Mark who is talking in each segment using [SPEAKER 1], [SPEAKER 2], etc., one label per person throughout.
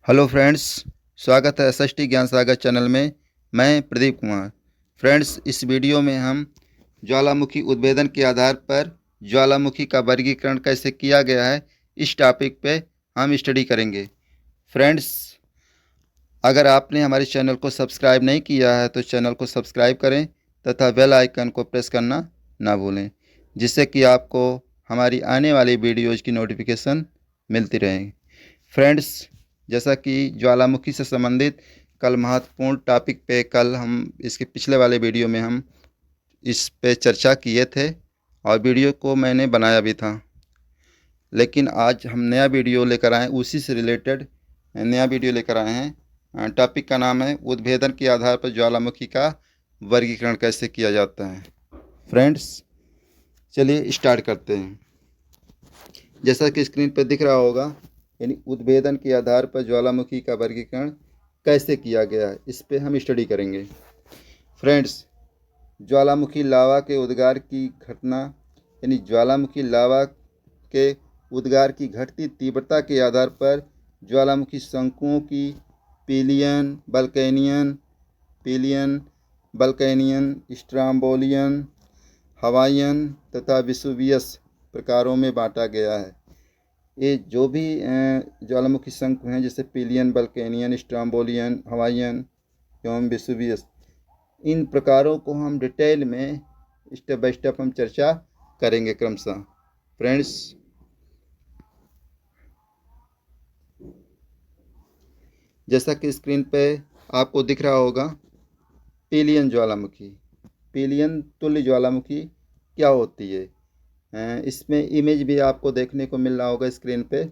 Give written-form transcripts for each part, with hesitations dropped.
[SPEAKER 1] Hello friends, स्वागत है SST ज्ञान सागर चैनल में। मैं प्रदीप कुमार। फ्रेंड्स, इस वीडियो में हम ज्वालामुखी उद्भेदन के आधार पर ज्वालामुखी का वर्गीकरण कैसे किया गया है, इस टॉपिक पे हम स्टडी करेंगे। फ्रेंड्स, अगर आपने हमारे चैनल को सब्सक्राइब नहीं किया है तो चैनल को सब्सक्राइब करें तथा बेल आइकन को प्रेस करना ना भूलें, जिससे कि आपको हमारी आने वाली वीडियोज़ की नोटिफिकेशन मिलती रहे। फ्रेंड्स, जैसा कि ज्वालामुखी से संबंधित कल महत्वपूर्ण टॉपिक पे कल हम इसके पिछले वाले वीडियो में हम इस पे चर्चा किए थे और वीडियो को मैंने बनाया भी था। लेकिन आज हम नया वीडियो लेकर आए, उसी से रिलेटेड नया वीडियो लेकर आए हैं। टॉपिक का नाम है उद्भेदन के आधार पर ज्वालामुखी का वर्गीकरण कैसे किया जाता है। फ्रेंड्स, चलिए स्टार्ट करते हैं। जैसा कि स्क्रीन पर दिख रहा होगा, यानी उद्भेदन के आधार पर ज्वालामुखी का वर्गीकरण कैसे किया गया है, इस पे हम स्टडी करेंगे। फ्रेंड्स, ज्वालामुखी लावा के उद्गार की घटना, यानी ज्वालामुखी लावा के उद्गार की घटती तीव्रता के आधार पर ज्वालामुखी शंकुओं की पिलियन बल्कैनियन, स्ट्राम्बोलियन, हवाईयन तथा विसुवियस प्रकारों में बांटा गया है। ये जो भी ज्वालामुखी शंकु हैं, जैसे पिलियन, बल्केनियन, स्ट्राम्बोलियन, हवाईयन एवं विसुवियस, इन प्रकारों को हम डिटेल में स्टेप बाय स्टेप हम चर्चा करेंगे क्रमशः। फ्रेंड्स, जैसा कि स्क्रीन पे आपको दिख रहा होगा, पिलियन ज्वालामुखी, पिलियन तुल्य ज्वालामुखी क्या होती है, इसमें इमेज भी आपको देखने को मिल रहा होगा स्क्रीन पे।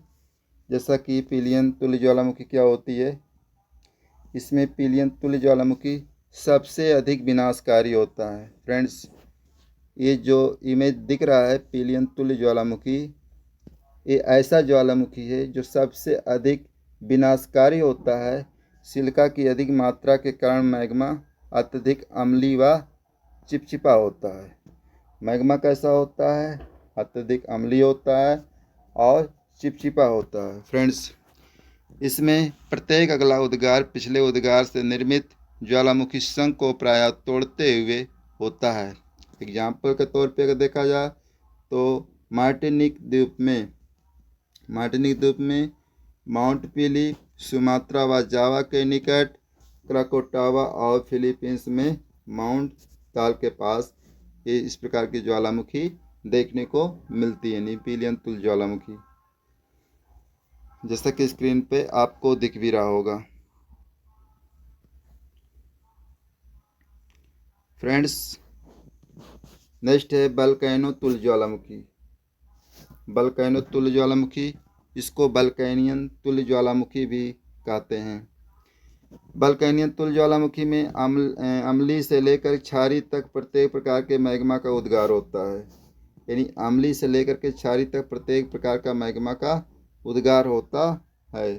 [SPEAKER 1] जैसा कि पिलियन तुल्य ज्वालामुखी क्या होती है, इसमें पिलियन तुल्य ज्वालामुखी सबसे अधिक विनाशकारी होता है। फ्रेंड्स, ये जो इमेज दिख रहा है पिलियन तुल्य ज्वालामुखी, ये ऐसा ज्वालामुखी है जो सबसे अधिक विनाशकारी होता है। सिलिका की अधिक मात्रा के कारण मैग्मा अत्यधिक अम्लीय व चिपचिपा होता है। मैग्मा कैसा होता है? अत्यधिक अम्लीय होता है और चिपचिपा होता है। फ्रेंड्स, इसमें प्रत्येक अगला उद्गार पिछले उद्गार से निर्मित ज्वालामुखी संघ को प्रायः तोड़ते हुए होता है। एग्जाम्पल के तौर पे अगर देखा जाए तो मार्टिनिक द्वीप में माउंट पिली, सुमात्रा व जावा के निकट क्राकोटावा और फिलीपींस में माउंट ताल के पास ये इस प्रकार की ज्वालामुखी देखने को मिलती है, पिलियन तुल्य ज्वालामुखी, जैसा कि स्क्रीन पे आपको दिख भी रहा होगा। फ्रेंड्स, नेक्स्ट है बल्कैनो तुल्य ज्वालामुखी। बल्कैनो तुल्य ज्वालामुखी, इसको बल्कैनियन तुल्य ज्वालामुखी भी कहते हैं। बल्कैनियन तुल्य ज्वालामुखी में अम्लीय से लेकर क्षारीय तक प्रत्येक प्रकार के मैग्मा का उद्गार होता है, यानी अम्लीय से लेकर के क्षारीय तक प्रत्येक प्रकार का मैग्मा का उद्गार होता है।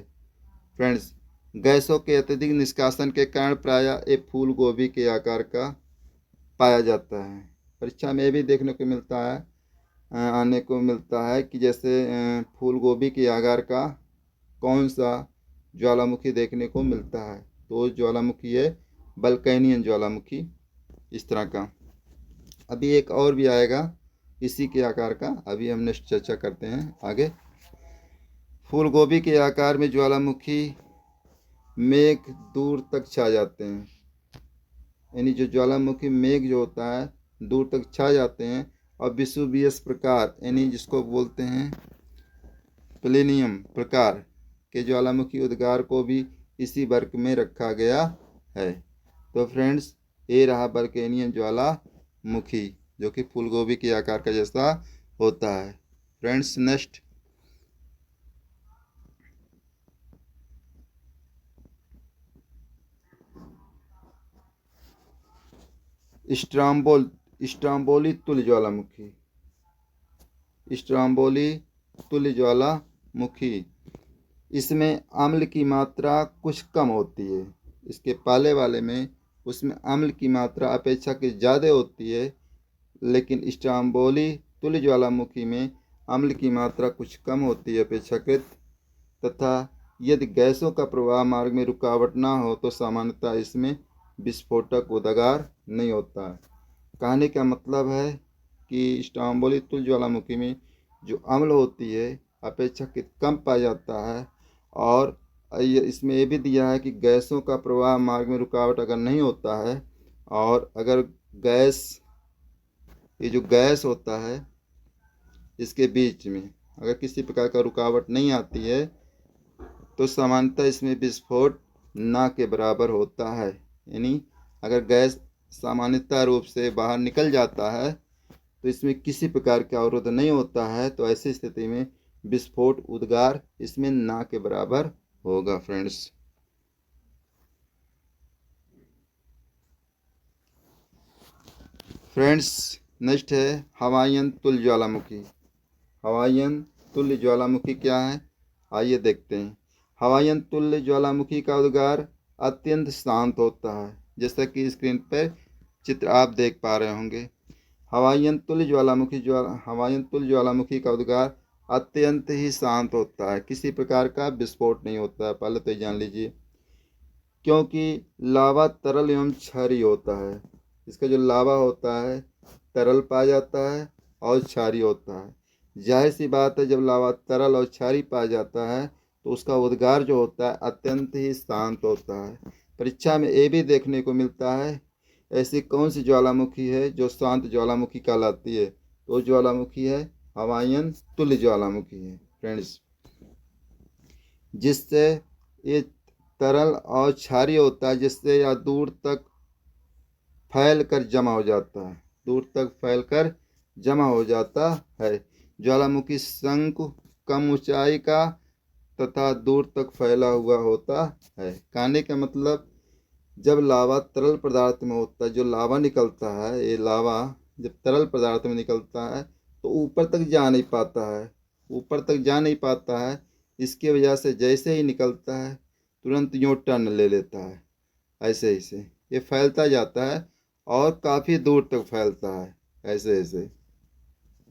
[SPEAKER 1] फ्रेंड्स, गैसों के अत्यधिक निष्कासन के कारण प्रायः एक फूल गोभी के आकार का पाया जाता है। परीक्षा में भी देखने को मिलता है, आने को मिलता है कि जैसे फूल गोभी के आकार का कौन सा ज्वालामुखी देखने को मिलता है, तो ज्वालामुखी है बल्कैनियन ज्वालामुखी, इस तरह का। अभी एक और भी आएगा इसी के आकार का, अभी हम नेक्स्ट चर्चा करते हैं आगे। फूल गोभी के आकार में ज्वालामुखी मेघ दूर तक छा जाते हैं, यानी जो ज्वालामुखी मेघ जो होता है दूर तक छा जाते हैं। और विसुवियस प्रकार, यानी जिसको बोलते हैं प्लेनियम प्रकार के ज्वालामुखी उद्गार को भी इसी वर्ग में रखा गया है। तो फ्रेंड्स, ये रहा बल्केनियन ज्वालामुखी जो कि फूलगोभी के आकार का जैसा होता है। फ्रेंड्स, नेक्स्ट स्ट्राम्बोली तुल्य ज्वालामुखी। स्ट्राम्बोली तुल्य ज्वालामुखी, इसमें अम्ल की मात्रा कुछ कम होती है। इसके पहले वाले में उसमें अम्ल की मात्रा अपेक्षाकृत ज़्यादा होती है, लेकिन स्ट्राम्बोली तुल्य ज्वालामुखी में अम्ल की मात्रा कुछ कम होती है अपेक्षाकृत, तथा यदि गैसों का प्रवाह मार्ग में रुकावट ना हो तो सामान्यतः इसमें विस्फोटक उद्गार नहीं होता है। कहने का मतलब है कि स्ट्रोम्बोली तुल्य ज्वालामुखी में जो अम्ल होती है अपेक्षाकृत कम पाया जाता है। और इसमें ये भी दिया है कि गैसों का प्रवाह मार्ग में रुकावट अगर नहीं होता है और अगर ये जो गैस होता है इसके बीच में अगर किसी प्रकार का रुकावट नहीं आती है तो सामान्यतः इसमें विस्फोट ना के बराबर होता है। यानी अगर गैस सामान्यतः रूप से बाहर निकल जाता है तो इसमें किसी प्रकार का अवरोध नहीं होता है, तो ऐसी स्थिति में विस्फोट उद्गार इसमें ना के बराबर होगा फ्रेंड्स। नेक्स्ट है हवाईयन तुल्य ज्वालामुखी। हवाईयन तुल्य ज्वालामुखी क्या है, आइए देखते हैं। हवाईयन तुल्य ज्वालामुखी का उद्गार अत्यंत शांत होता है, जैसा कि स्क्रीन पर चित्र आप देख पा रहे होंगे। हवाईयन तुल्य ज्वालामुखी का उद्गार अत्यंत ही शांत होता है, किसी प्रकार का विस्फोट नहीं होता है। पहले तो जान लीजिए, क्योंकि लावा तरल एवं क्षारीय होता है। इसका जो लावा होता है तरल पाया जाता है और क्षारीय होता है। जाहिर सी बात है, जब लावा तरल और क्षारीय पाया जाता है तो उसका उद्गार जो होता है अत्यंत ही शांत होता है। परीक्षा में ये भी देखने को मिलता है, ऐसी कौन सी ज्वालामुखी है जो शांत ज्वालामुखी कहलाती है, तो ज्वालामुखी है हवाईयन तुल्य ज्वालामुखी है फ्रेंड्स, जिससे ये तरल और क्षारीय होता है, जिससे यह दूर तक फैल कर जमा हो जाता है, दूर तक फैल कर जमा हो जाता है। ज्वालामुखी शंकु कम ऊंचाई का तथा दूर तक फैला हुआ होता है। कहने का मतलब, जब लावा तरल पदार्थ में होता है, जो लावा निकलता है, ये लावा जब तरल पदार्थ में निकलता है तो ऊपर तक जा नहीं पाता है, ऊपर तक जा नहीं पाता है। इसकी वजह से जैसे ही निकलता है तुरंत यूँ टर्न ले लेता है, ऐसे ऐसे ये फैलता जाता है और काफ़ी दूर तक फैलता है। ऐसे ऐसे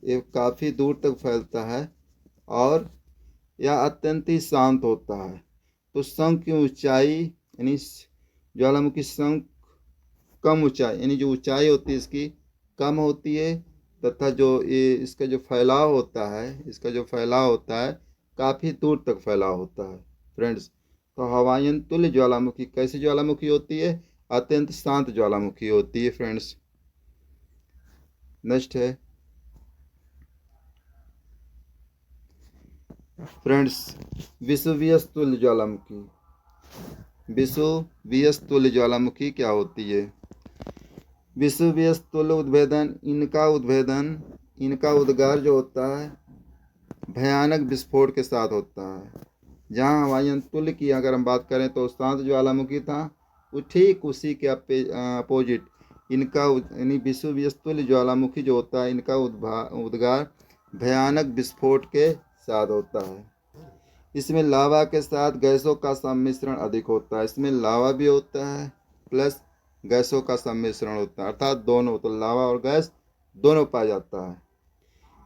[SPEAKER 1] ये काफ़ी दूर तक फैलता है और यह अत्यंत ही शांत होता है। तो शंख की ऊंचाई यानी ज्वालामुखी शंख कम ऊंचाई, यानी जो ऊंचाई होती है इसकी कम होती है, तथा जो ये इसका जो फैलाव होता है काफ़ी दूर तक फैलाव होता है फ्रेंड्स। तो हवाईयन तुल्य ज्वालामुखी कैसी ज्वालामुखी होती है, अत्यंत शांत ज्वालामुखी होती है फ्रेंड्स। नेक्स्ट है फ्रेंड्स विसुवियस तुल्य ज्वालामुखी। विसुवियस तुल्य ज्वालामुखी क्या होती है? विसुवियस तुल्य उद्भेदन, इनका उद्गार जो होता है भयानक विस्फोट के साथ होता है। जहाँ हवाईयन तुल्य की अगर हम बात करें तो शांत ज्वालामुखी था, वो ठीक उसी के अपोजिट इनका यानी विसुवियस तुल्य ज्वालामुखी जो होता है, इनका उद्गार भयानक विस्फोट के साथ होता है। इसमें लावा के साथ गैसों का सम्मिश्रण अधिक होता है। इसमें लावा भी होता है प्लस गैसों का सम्मिश्रण होता है, अर्थात दोनों, तो लावा और गैस दोनों पाया जाता है।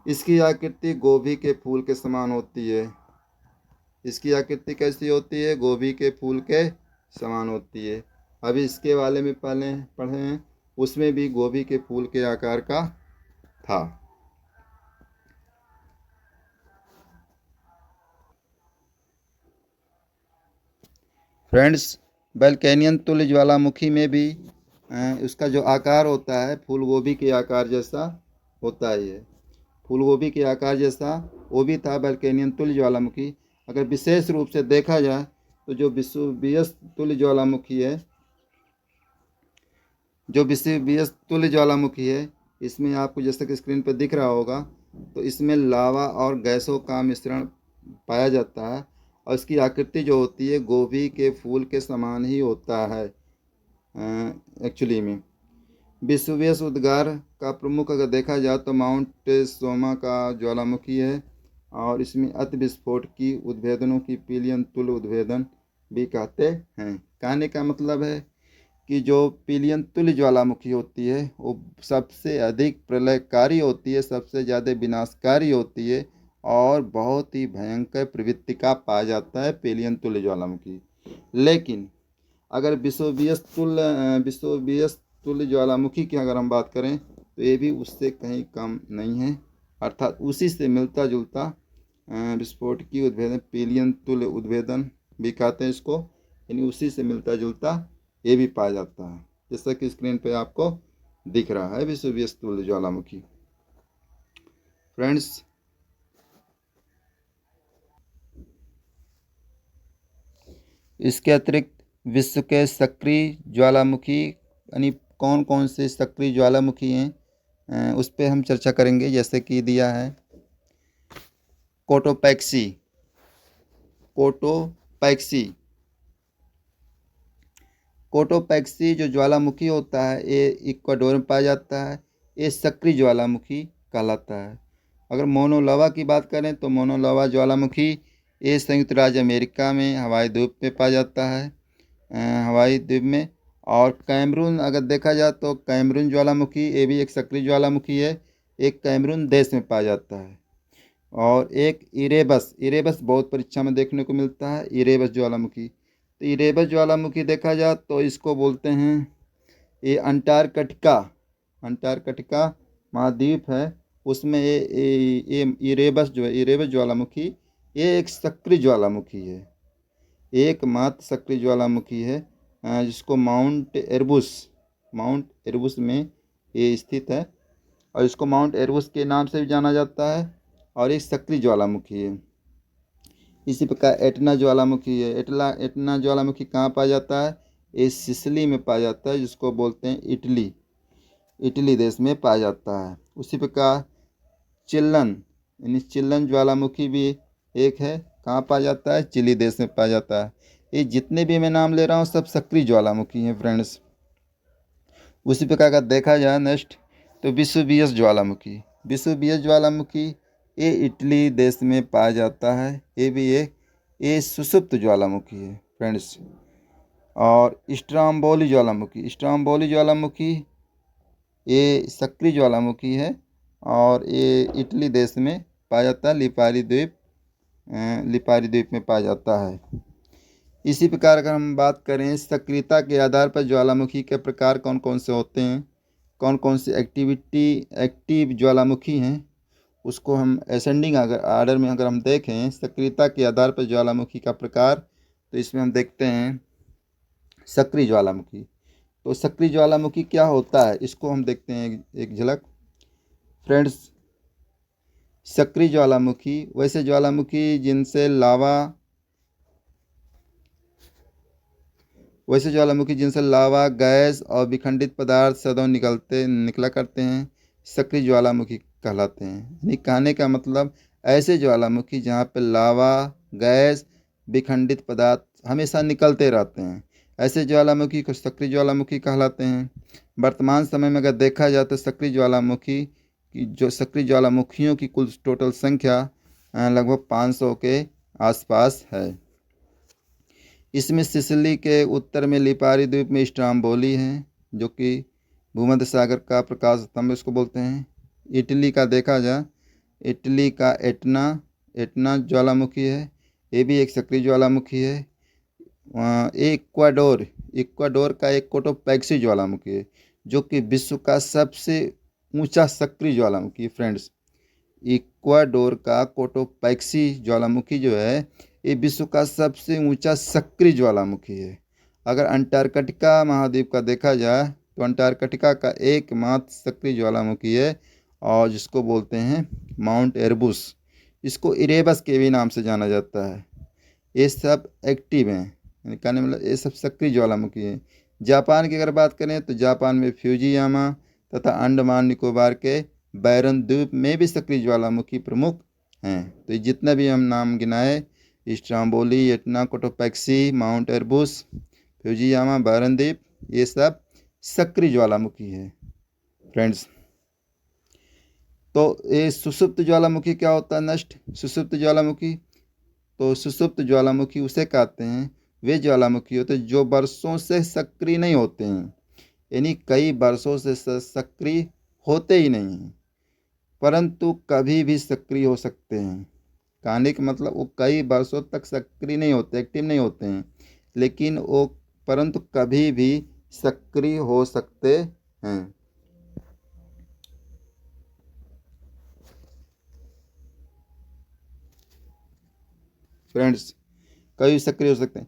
[SPEAKER 1] इसकी आकृति गोभी के फूल के समान होती है। इसकी आकृति कैसी होती है? गोभी के फूल के समान होती है। अभी इसके बारे में पहले पढ़े हैं, उसमें भी गोभी के फूल के आकार का था। फ्रेंड्स बैल्केनियन तुल्य ज्वालामुखी में भी उसका जो आकार होता है फूल गोभी के आकार जैसा होता है। ये फूल गोभी के आकार जैसा वो भी था बैल्केनियन तुल्य ज्वालामुखी। अगर विशेष रूप से देखा जाए तो जो विसुवियस तुल्य ज्वालामुखी है, इसमें आपको जैसा कि स्क्रीन पर दिख रहा होगा, तो इसमें लावा और गैसों का मिश्रण पाया जाता है और इसकी आकृति जो होती है गोभी के फूल के समान ही होता है। एक्चुअली में विसुवियस उद्गार का प्रमुख अगर देखा जाए तो माउंट सोमा का ज्वालामुखी है और इसमें अति विस्फोट की उद्भेदनों की पिलियन तुल्य उद्भेदन भी कहते हैं। कहने का मतलब है कि जो पिलियन तुल्य ज्वालामुखी होती है वो सबसे अधिक प्रलयकारी होती है, सबसे ज़्यादा विनाशकारी होती है और बहुत ही भयंकर प्रवृत्ति का पाया जाता है पेलियन तुल्य ज्वालामुखी। लेकिन अगर विश्ववियस तुल्य ज्वालामुखी की अगर हम बात करें तो ये भी उससे कहीं कम नहीं है, अर्थात उसी से मिलता जुलता विस्फोटकीय उद्भेदन, पेलियन तुल्य उद्भेदन भी कहते हैं इसको, यानी उसी से मिलता जुलता ये भी पाया जाता है, जैसा कि स्क्रीन पे आपको दिख रहा है विश्ववियस तुल्य ज्वालामुखी। फ्रेंड्स, इसके अतिरिक्त विश्व के सक्रिय ज्वालामुखी यानी कौन कौन से सक्रिय ज्वालामुखी हैं उस पर हम चर्चा करेंगे। जैसे कि दिया है कोटोपैक्सी। कोटोपैक्सी जो ज्वालामुखी होता है ये इक्वाडोर में पाया जाता है। ये सक्रिय ज्वालामुखी कहलाता है। अगर मोनो-लावा की बात करें तो मोनो-लावा ज्वालामुखी ये संयुक्त राज्य अमेरिका में हवाई द्वीप में पाया जाता है, हवाई द्वीप में। और कैमरून अगर देखा जाए तो कैमरून ज्वालामुखी ये भी एक सक्रिय ज्वालामुखी है, एक कैमरून देश में पाया जाता है। और एक इरेबस बहुत परीक्षा में देखने को मिलता है, इरेबस ज्वालामुखी। तो इरेबस ज्वालामुखी देखा जाए तो इसको बोलते हैं, ये अंटार्कटिका महाद्वीप है, उसमें ये इरेबस जो है, इरेबस ज्वालामुखी ये एक सक्रिय ज्वालामुखी है, एकमात्र सक्रिय ज्वालामुखी है जिसको माउंट एरबुस में ये स्थित है और इसको माउंट एरबुस के नाम से भी जाना जाता है और एक सक्रिय ज्वालामुखी है। इसी प्रकार एटना ज्वालामुखी है। एटना ज्वालामुखी कहाँ पाया जाता है? ये सिसिली में पाया जाता है, जिसको बोलते हैं इटली देश में पाया जाता है। उसी प्रकार चिल्लन ज्वालामुखी भी एक है, कहाँ पाया जाता है? चिली देश में पाया जाता है। ये जितने भी मैं नाम ले रहा हूँ सब सक्रिय ज्वालामुखी हैं फ्रेंड्स। उसी प्रकार का देखा जाए नेक्स्ट तो विश्ववियस ज्वालामुखी ये इटली देश में पाया जाता है। ये भी ये सुषुप्त ज्वालामुखी है फ्रेंड्स। और स्ट्रोम्बोली ज्वालामुखी ये सक्रिय ज्वालामुखी है और ये इटली देश में पाया जाता है, लिपारी द्वीप में पाया जाता है। इसी प्रकार अगर हम बात करें सक्रियता के आधार पर ज्वालामुखी के प्रकार कौन कौन से होते हैं, कौन कौन सी एक्टिव ज्वालामुखी हैं, उसको हम असेंडिंग अगर आर्डर में अगर हम देखें सक्रियता के आधार पर ज्वालामुखी का प्रकार, तो इसमें हम देखते हैं सक्रिय ज्वालामुखी। तो सक्रिय ज्वालामुखी क्या होता है इसको हम देखते हैं एक झलक फ्रेंड्स। सक्रिय ज्वालामुखी वैसे ज्वालामुखी जिनसे लावा गैस और विखंडित पदार्थ सदैव निकला करते हैं, सक्रिय ज्वालामुखी कहलाते हैं। यानी कहने का मतलब ऐसे ज्वालामुखी जहाँ पे लावा गैस विखंडित पदार्थ हमेशा निकलते रहते हैं, ऐसे ज्वालामुखी को सक्रिय ज्वालामुखी कहलाते हैं। वर्तमान समय में अगर देखा जाए तो सक्रिय ज्वालामुखियों की कुल टोटल संख्या लगभग 500 के आसपास है। इसमें सिसिली के उत्तर में लिपारी द्वीप में स्ट्रोम्बोली है, जो कि भूमध्य सागर का प्रकाश स्तंभ इसको बोलते हैं। इटली का देखा जाए, इटली का एटना ज्वालामुखी है, ये भी एक सक्रिय ज्वालामुखी है। इक्वाडोर का एक कोटोपैक्सी ज्वालामुखी है, जो कि विश्व का सबसे ऊंचा सक्रिय ज्वालामुखी फ्रेंड्स। इक्वाडोर का कोटोपैक्सी ज्वालामुखी जो है ये विश्व का सबसे ऊंचा सक्रिय ज्वालामुखी है। अगर अंटार्कटिका महाद्वीप का देखा जाए तो अंटार्कटिका का एकमात्र सक्रिय ज्वालामुखी है और जिसको बोलते हैं माउंट एरबुस। इसको इरेबस के भी नाम से जाना जाता है। ये सब एक्टिव हैं, यानी कहने मतलब ये सब सक्रिय ज्वालामुखी हैं। जापान की अगर बात करें तो जापान में फ्यूजियामा तथा अंडमान निकोबार के बैरन द्वीप में भी सक्रिय ज्वालामुखी प्रमुख हैं। तो ये जितना भी हम नाम गिनाए, Stromboli, Etna, Cotopaxi, mount Erebus, Fujiyama, Barren द्वीप, ये सब सक्रिय ज्वालामुखी है फ्रेंड्स। तो ये सुषुप्त ज्वालामुखी क्या होता है? नष्ट सुषुप्त ज्वालामुखी, तो सुषुप्त ज्वालामुखी उसे कहते हैं वे ज्वालामुखी होते हैं जो वर्षों से सक्रिय नहीं होते हैं, यानी कई वर्षों से सक्रिय होते ही नहीं हैं, परंतु कभी भी सक्रिय हो सकते हैं। कहने का मतलब वो कई वर्षों तक सक्रिय नहीं होते, एक्टिव नहीं होते हैं, लेकिन वो परंतु कभी भी सक्रिय हो सकते हैं। फ्रेंड्स, कभी सक्रिय हो सकते हैं।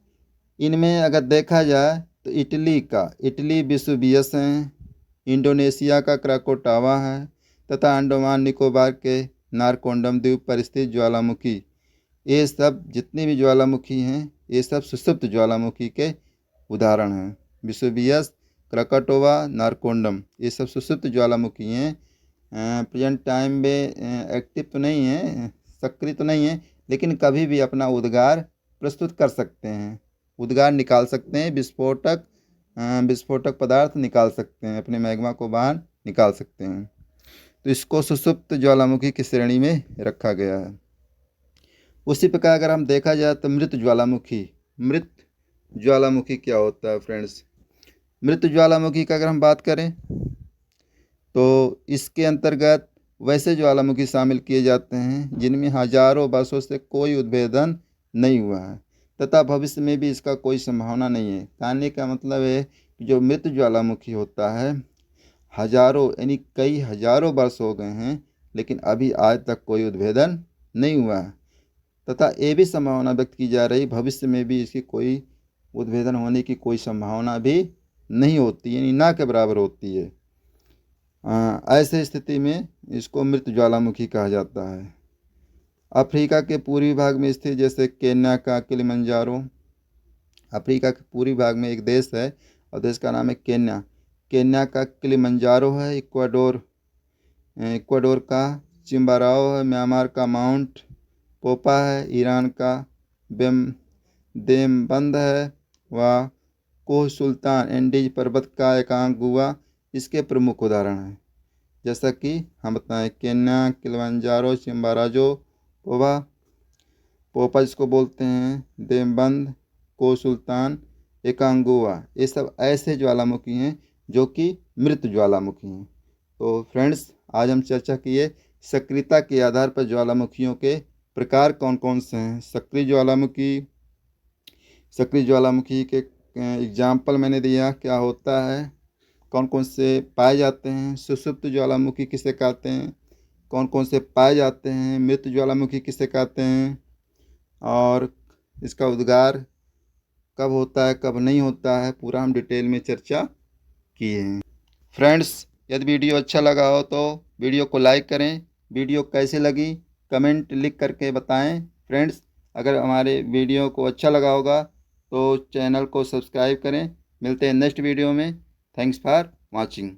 [SPEAKER 1] इनमें अगर देखा जाए तो इटली वेसुवियस है, इंडोनेशिया का क्राकोटावा है, तथा अंडमान निकोबार के नारकोंडम द्वीप पर स्थित ज्वालामुखी। ये सब जितनी भी ज्वालामुखी हैं ये सब सुषुप्त ज्वालामुखी के उदाहरण हैं। वेसुवियस, क्राकोटावा, नारकोंडम ये सब सुषुप्त ज्वालामुखी हैं। प्रेजेंट टाइम में एक्टिव तो नहीं है, सक्रिय तो नहीं है, लेकिन कभी भी अपना उद्गार प्रस्तुत कर सकते हैं, उद्गार निकाल सकते हैं, विस्फोटक पदार्थ निकाल सकते हैं, अपने मैग्मा को बाहर निकाल सकते हैं। तो इसको सुषुप्त ज्वालामुखी की श्रेणी में रखा गया है। उसी प्रकार अगर हम देखा जाए तो मृत ज्वालामुखी क्या होता है फ्रेंड्स? मृत ज्वालामुखी का अगर हम बात करें तो इसके अंतर्गत वैसे ज्वालामुखी शामिल किए जाते हैं जिनमें हजारों वर्षों से कोई उद्भेदन नहीं हुआ है तथा भविष्य में भी इसका कोई संभावना नहीं है। कहने का मतलब है कि जो मृत ज्वालामुखी होता है, हजारों यानी कई हजारों वर्ष हो गए हैं लेकिन अभी आज तक कोई उद्भेदन नहीं हुआ है, तथा ये भी संभावना व्यक्त की जा रही भविष्य में भी इसकी कोई उद्भेदन होने की कोई संभावना भी नहीं होती, यानी ना के बराबर होती है। ऐसे स्थिति में इसको मृत ज्वालामुखी कहा जाता है। अफ्रीका के पूर्वी भाग में स्थित जैसे केन्या का किलिमंजारो, अफ्रीका के पूर्वी भाग में एक देश है और देश का नाम है केन्या। केन्या का किलिमंजारो है। इक्वाडोर का चिम्बाराओ है। म्यांमार का माउंट पोपा है। ईरान का देमबंद है। व कोह सुल्तान एंडीज पर्वत का एकांगुआ इसके प्रमुख उदाहरण हैं। जैसा कि हम बताएं, केन्या, किलिमंजारो, चिम्बाराजो, पोपा जिसको बोलते हैं, देमबंद, कोह सुल्तान, एकांगुआ, ये सब ऐसे ज्वालामुखी हैं जो कि मृत ज्वालामुखी हैं। तो फ्रेंड्स, आज हम चर्चा किए सक्रियता के आधार पर ज्वालामुखियों के प्रकार कौन कौन से हैं। सक्रिय ज्वालामुखी के एग्जाम्पल मैंने दिया, क्या होता है, कौन कौन से पाए जाते हैं, सुषुप्त ज्वालामुखी किसे कहते हैं, कौन कौन से पाए जाते हैं, मृत ज्वालामुखी किसे कहते हैं, और इसका उद्गार कब होता है कब नहीं होता है, पूरा हम डिटेल में चर्चा किए हैं। फ्रेंड्स, यदि वीडियो अच्छा लगा हो तो वीडियो को लाइक करें। वीडियो कैसे लगी कमेंट लिख करके बताएं। फ्रेंड्स, अगर हमारे वीडियो को अच्छा लगा होगा तो चैनल को सब्सक्राइब करें। मिलते हैं नेक्स्ट वीडियो में। Thanks for watching.